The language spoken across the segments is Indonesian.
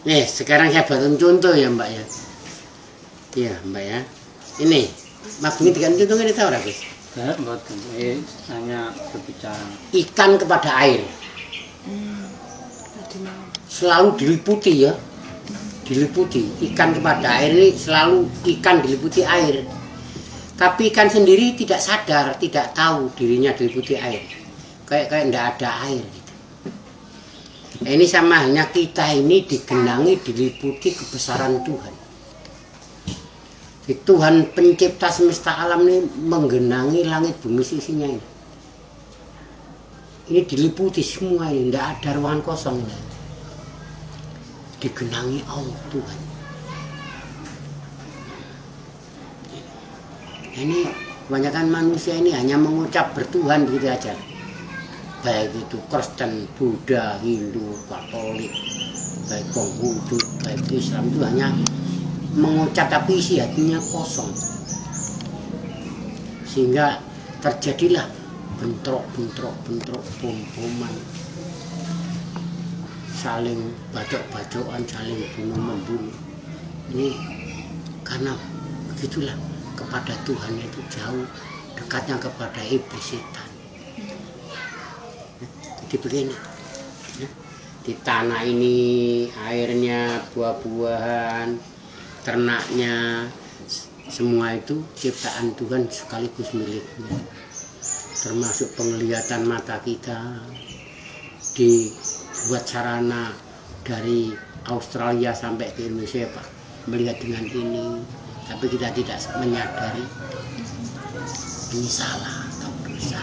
Nih, sekarang saya buatkan contoh ya Mbak ya. Iya Mbak ya. Ini, mabungi dengan contoh ini tahu Gus? Saya buat hanya berbicara. Ikan kepada air. Selalu diliputi ya. Diliputi. Ikan kepada air ini selalu ikan diliputi air. Tapi ikan sendiri tidak sadar, tidak tahu dirinya diliputi air. Kayak tidak ada air. Ini sama halnya kita ini digenangi, diliputi kebesaran Tuhan. Tuhan pencipta semesta alam ini menggenangi langit bumi sisinya ini. Ini diliputi semua ini, tidak ada ruangan kosong ini. Digenangi Allah Tuhan. Ini kebanyakan manusia ini hanya mengucap bertuhan begitu aja. Baik itu Kristen, Buddha, Hindu, Katolik, baik Konghucu, baik Islam, itu hanya mengucap tapi isi hatinya kosong. Sehingga terjadilah bentrok, bom-boman, saling bacok-bacokan, saling bunuh-membunuh. Ini karena begitulah, kepada Tuhan itu jauh, dekatnya kepada iblis setan. Begini di tanah ini airnya, buah-buahan, ternaknya, semua itu ciptaan Tuhan sekaligus miliknya, termasuk penglihatan mata kita dibuat sarana dari Australia sampai ke Indonesia Pak, melihat dengan ini, tapi kita tidak menyadari ini salah atau dosa.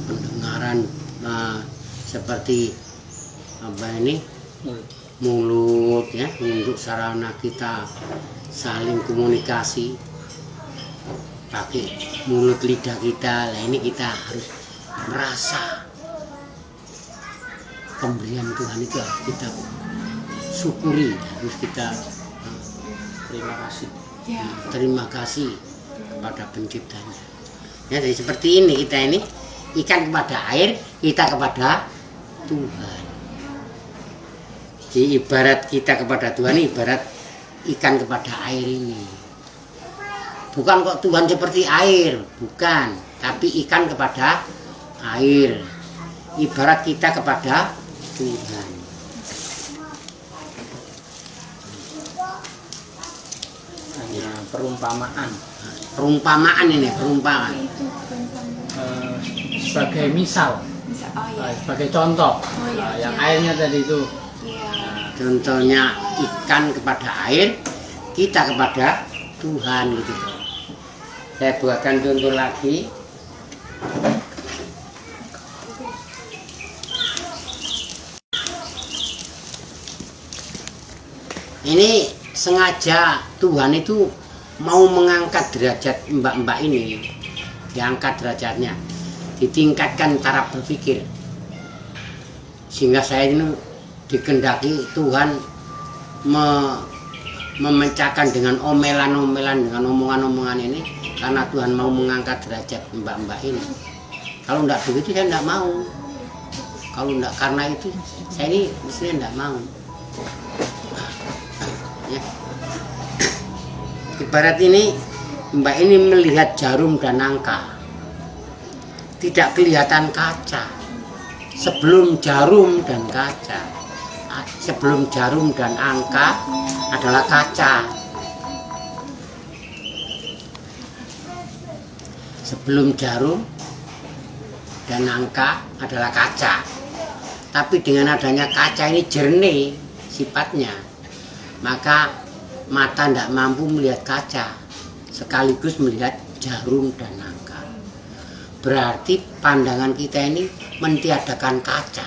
Pendengaran seperti apa ini mulut ya, untuk sarana kita saling komunikasi pakai mulut lidah kita. Nah ini kita harus merasa pemberian Tuhan itu harus kita syukuri, harus kita terima kasih kepada penciptanya. Ya, jadi seperti ini kita ini. Ikan kepada air, kita kepada Tuhan. Jadi ibarat kita kepada Tuhan, ibarat ikan kepada air ini. Bukan kok Tuhan seperti air, bukan. Tapi ikan kepada air. Ibarat kita kepada Tuhan. Hanya perumpamaan. Perumpamaan ini, perumpamaan. Sebagai misal, sebagai contoh, yang airnya tadi itu. Contohnya ikan kepada air, kita kepada Tuhan gitu. Saya buatkan contoh lagi. Ini sengaja Tuhan itu mau mengangkat derajat mbak-mbak ini, diangkat derajatnya, ditingkatkan cara berpikir, sehingga saya ini dikendaki Tuhan memecahkan dengan omelan-omelan, dengan omongan-omongan ini, karena Tuhan mau mengangkat derajat mbak-mbak ini. Kalau enggak begitu saya enggak mau. Kalau enggak karena itu saya ini mestinya enggak mau. Ya. Ibarat ini mbak ini melihat jarum dan nangka, tidak kelihatan kaca. Sebelum jarum dan kaca, sebelum jarum dan angka adalah kaca. Sebelum jarum dan angka adalah kaca. Tapi dengan adanya kaca ini jernih sifatnya, maka mata tidak mampu melihat kaca sekaligus melihat jarum dan angka. Berarti pandangan kita ini mentiadakan kaca.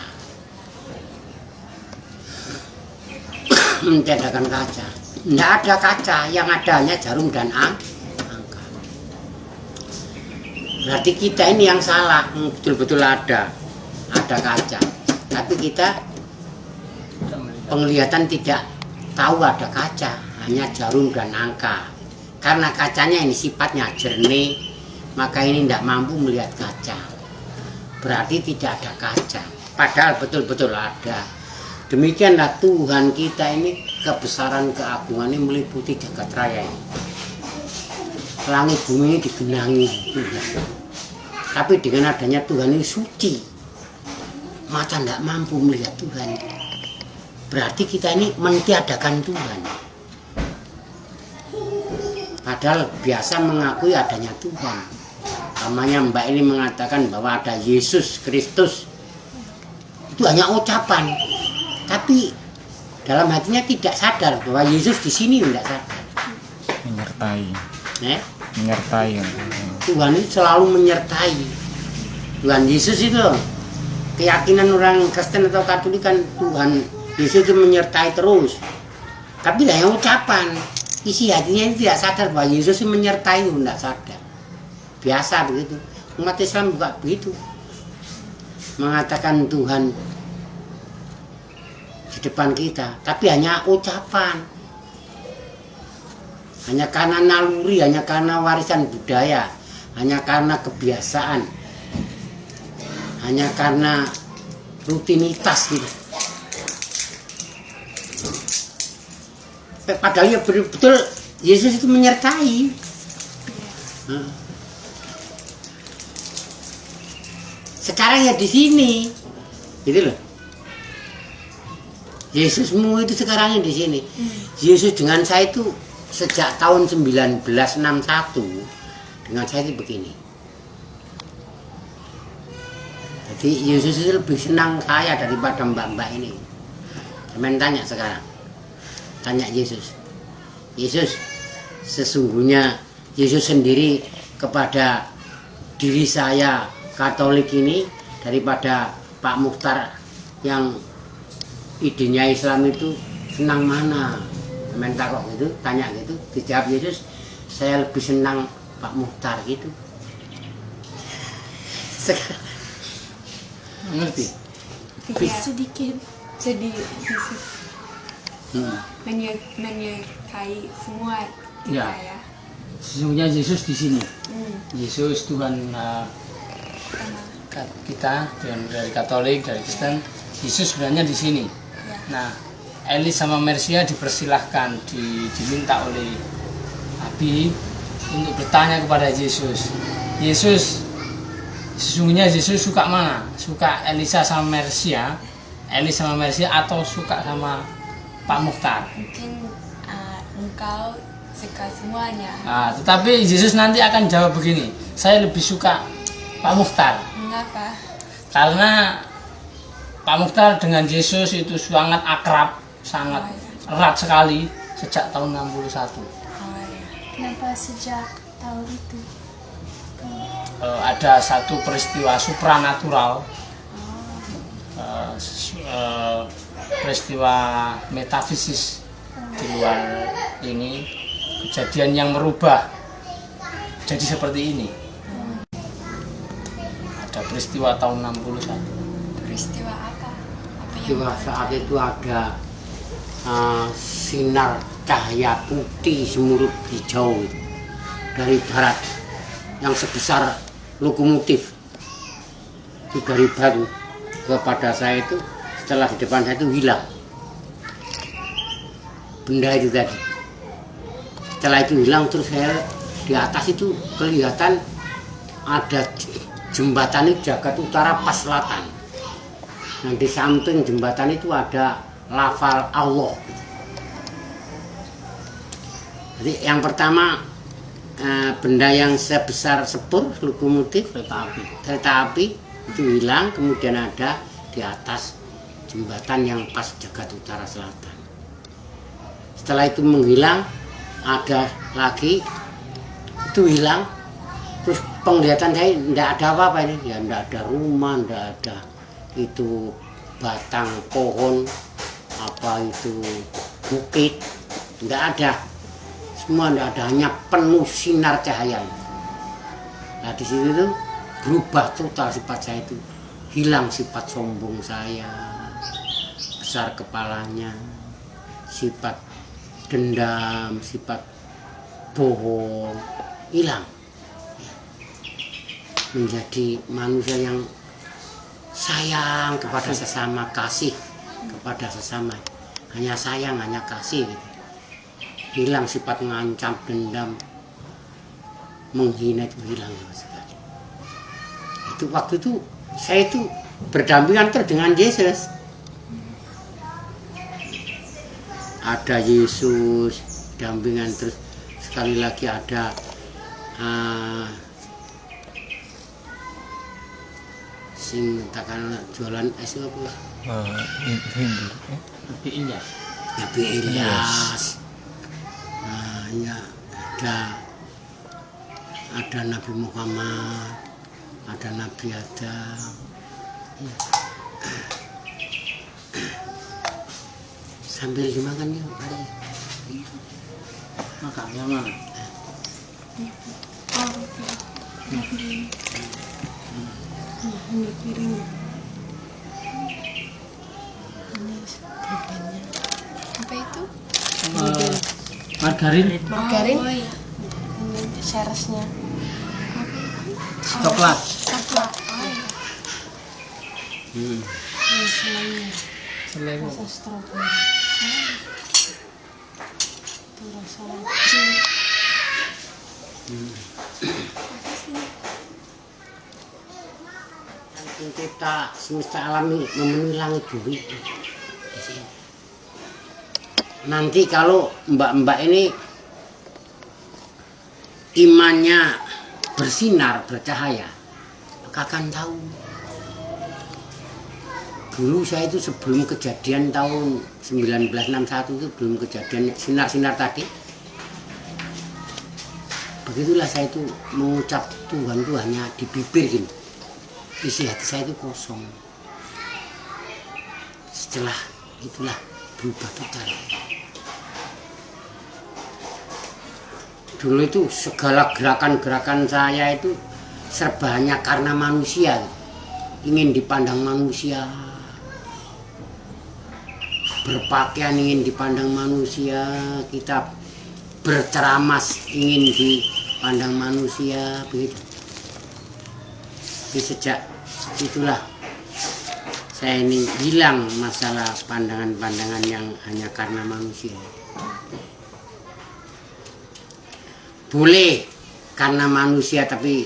Mentiadakan kaca. Tidak ada kaca, yang adanya jarum dan angka. Berarti kita ini yang salah. Betul-betul ada kaca, tapi kita penglihatan tidak tahu ada kaca, hanya jarum dan angka. Karena kacanya ini sifatnya jernih, maka ini tidak mampu melihat kaca. Berarti tidak ada kaca. padahal betul-betul ada. Demikianlah Tuhan kita ini, kebesaran keagungannya meliputi jagat raya ini. Langit bumi ini digenangi Tuhan. Tapi dengan adanya Tuhan ini suci, mata tidak mampu melihat Tuhan. Berarti kita ini mentiadakan Tuhan. Padahal biasa mengakui adanya Tuhan. Namanya Mbak ini mengatakan bahwa ada Yesus Kristus. Itu hanya ucapan. Tapi dalam hatinya tidak sadar bahwa Yesus di sini tidak sadar. Menyertai. Menyertai. Tuhan itu selalu menyertai. Tuhan Yesus itu, keyakinan orang Kristen atau Katolik kan Tuhan Yesus itu menyertai terus. Tapi hanya ucapan. Isi hatinya ini tidak sadar bahwa Yesus itu menyertai, itu tidak sadar. Biasa begitu. Umat Islam juga begitu. Mengatakan Tuhan di depan kita, tapi hanya ucapan. Hanya karena naluri, hanya karena warisan budaya, hanya karena kebiasaan, hanya karena rutinitas gitu. Padahal ya betul-betul Yesus itu menyertai. Sekarang ya di sini, gitu loh. Yesusmu itu sekarangnya di sini. Yesus dengan saya itu sejak tahun 1961 dengan saya itu begini. Jadi Yesus itu lebih senang saya daripada mbak-mbak ini. Teman tanya sekarang. Tanya Yesus. Yesus, sesungguhnya Yesus sendiri kepada diri saya Katolik ini daripada Pak Mukhtar yang idenya Islam itu senang mana? Mentak kok gitu, tanya gitu, dijawab Yesus, saya lebih senang Pak Mukhtar gitu. Sekarang ngerti? Tidak sedikit, jadi Yesus menyertai semua kita ya. Sesungguhnya Yesus di sini. Yesus Tuhan kita dari Katolik, dari Kristen. Yesus sebenarnya di sini. Nah, Elis sama Mercia dipersilahkan, diminta oleh Abi untuk bertanya kepada Yesus. Yesus, sesungguhnya Yesus suka mana? Suka Elisa sama Mercia, Elis sama Mercia, atau suka sama Pak Mukhtar? Mungkin engkau suka semuanya. Tetapi Yesus nanti akan jawab begini, saya lebih suka Pak Mukhtar. Mengapa? Karena Pak Mukhtar dengan Yesus itu sangat akrab, sangat erat sekali sejak tahun 61. Kenapa sejak tahun itu? Ada satu peristiwa supranatural, peristiwa metafisis di luar ini, kejadian yang merubah jadi seperti ini. Ada peristiwa tahun 61. Peristiwa apa? Peristiwa saat itu ada sinar cahaya putih semurut hijau dari barat yang sebesar lokomotif itu dari baru kepada saya itu, setelah di depan saya itu hilang benda itu tadi. Setelah itu hilang, terus saya di atas itu kelihatan ada jembatan itu jagat utara pas selatan. Nah, di samping jembatan itu ada lafal Allah. Jadi yang pertama benda yang sebesar sepur lokomotif kereta api itu hilang, kemudian ada di atas jembatan yang pas jagat utara selatan. Setelah itu menghilang, ada lagi itu hilang, terus penglihatan saya tidak ada apa-apa ini, ya tidak ada rumah, tidak ada itu batang pohon, apa itu bukit, tidak ada, semua tidak ada, hanya penuh sinar cahaya. Nah di situ tuh berubah total sifat saya itu, hilang sifat sombong saya, besar kepalanya, sifat dendam, sifat bohong, hilang. Menjadi manusia yang sayang kepada sesama, kasih kepada sesama, hanya sayang, hanya kasih gitu. Hilang sifat mengancam, dendam, menghina, itu hilang sama sekali. Itu waktu itu saya itu berdampingan terus dengan Yesus. Ada Yesus, dampingan terus, sekali lagi ada sing takkan jualan es apa? Nabi Ilyas. Nabi Ilyas. Nah, ya ada Nabi Muhammad, ada Nabi Adam. Ya. Sambil dimakan yuk, mari. Makannya mana? Ini piring. Ini sebutannya. Apa itu? Margarin. Margarin. Oh, iya. Ini seresnya. Coklat. Coklat. Oh, iya. Ini selainya. Selai. Rasa stroberi. Itu rasa racun. Pencipta semesta alam ini memenuhi langit bumi. Nanti kalau mbak-mbak ini imannya bersinar, bercahaya, maka akan tahu. Dulu saya itu sebelum kejadian tahun 1961 itu belum kejadian sinar-sinar tadi. Begitulah saya itu mengucap Tuhan itu hanya di bibir gini. Isi hati saya itu kosong. Setelah itulah berubah total. Dulu itu segala gerakan-gerakan saya itu serba hanya karena manusia. Ingin dipandang manusia. Berpakaian ingin dipandang manusia. Kita berceramas ingin dipandang manusia. Begitu. Jadi sejak itulah saya ini hilang masalah pandangan-pandangan yang hanya karena manusia. Boleh karena manusia, tapi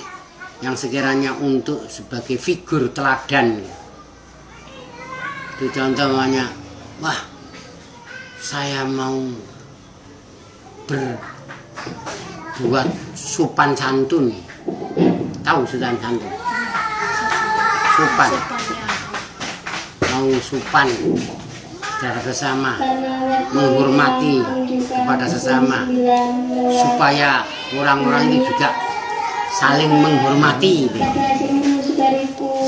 yang sekiranya untuk sebagai figur teladan. Itu contohnya, wah saya mau berbuat sopan santun. Tahu sopan santun? Sopan. Mau sopan secara bersama, menghormati kepada sesama, supaya orang-orang itu juga saling menghormati.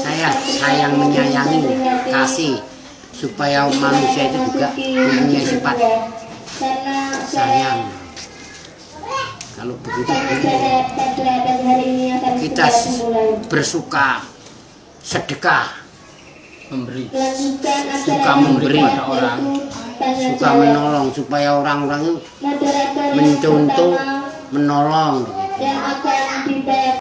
Saya sayang menyayangi, kasih, supaya manusia itu juga mempunyai sifat sayang. Kalau begitu kita bersuka sedekah, Memberi. suka memberi Pada orang. suka menolong, supaya orang-orang itu mencontoh, menolong. yang akan dibayar